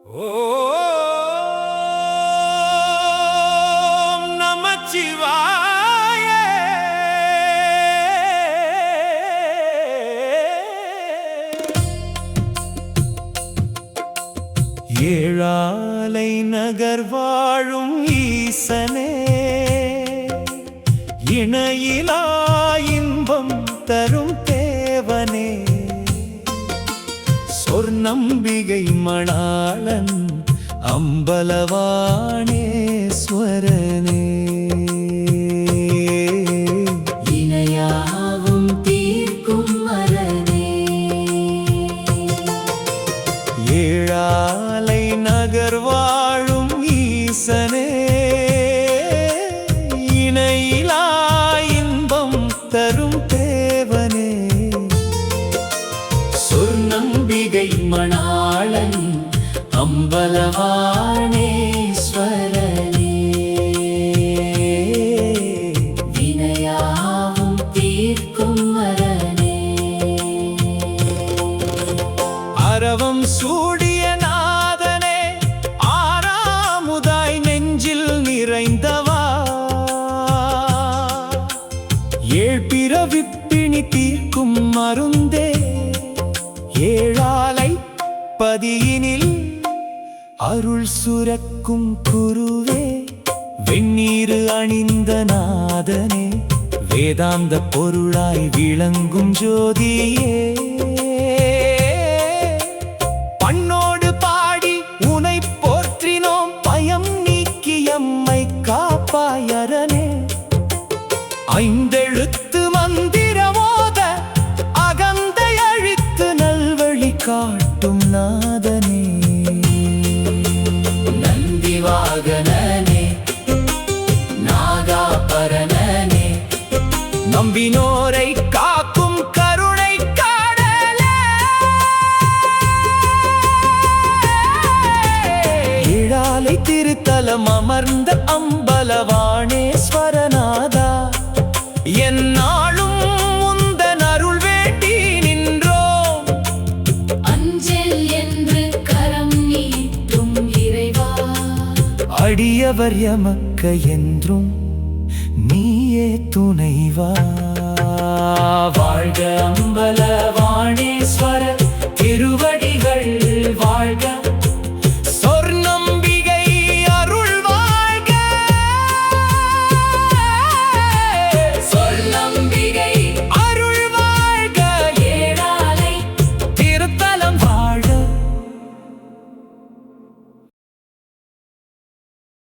ஓம் நமச்சிவாய. ஏழாலை நகர் வாழும் ஈசனே, இணையிலா இன்பம் தரும் தேவனே, சொர்ணம்பிகை மணாளன் அம்பலவாணேஸ்வரனே, இணையாவும் தீர்க்கும் வரனே, ஏழாலை நகர் வாழும் ஈசனே, இணையிலா இன்பம் தரும் தேவனே, சொர்ணம்பிகை மணாளன் அம்பலவாணேஸ்வரனே, வினையாவும் தீர்க்கும் வரனே, அரவம் சூடிய நாதனே, ஆறாமுதாய் நெஞ்சில் நிறைந்தவா, ஏழ்பிறவிப்பிணி தீர்க்கும் மருந்தே, ஏழாலை பதியினில் அருள் சுரக்கும் குருவே, வெண்ணீரு அணிந்த நாதனே, வேதாந்த பொருளாய் விளங்கும் ஜோதியே, பண்ணோடு பாடி உனை போற்றினோம், பயம் நீக்கியம்மை காப்பாயரனே, ஐந்தெழுத்து மந்திரமோத அகந்தை அழித்து நல்வழி காட்டும் நாதனே, நந்திவாகனனே, நாகாபரணனே, நம்பினோரை காக்கும் கருணை காடலே, ஏழாலை திருத்தலம் அமர்ந்த அம்பலவாணேஸ்வரநாதா, எந்நாளும் உந்தன் அருள் வேண்டி நின்றோம், அஞ்சல் என்று கரம் நீட்டும் இறைவா, அடியவர் எமக்க என்றும் நீயே துணைவா, வாழ்க அம்பலவாணேஸ்வரர் திருவடிகள்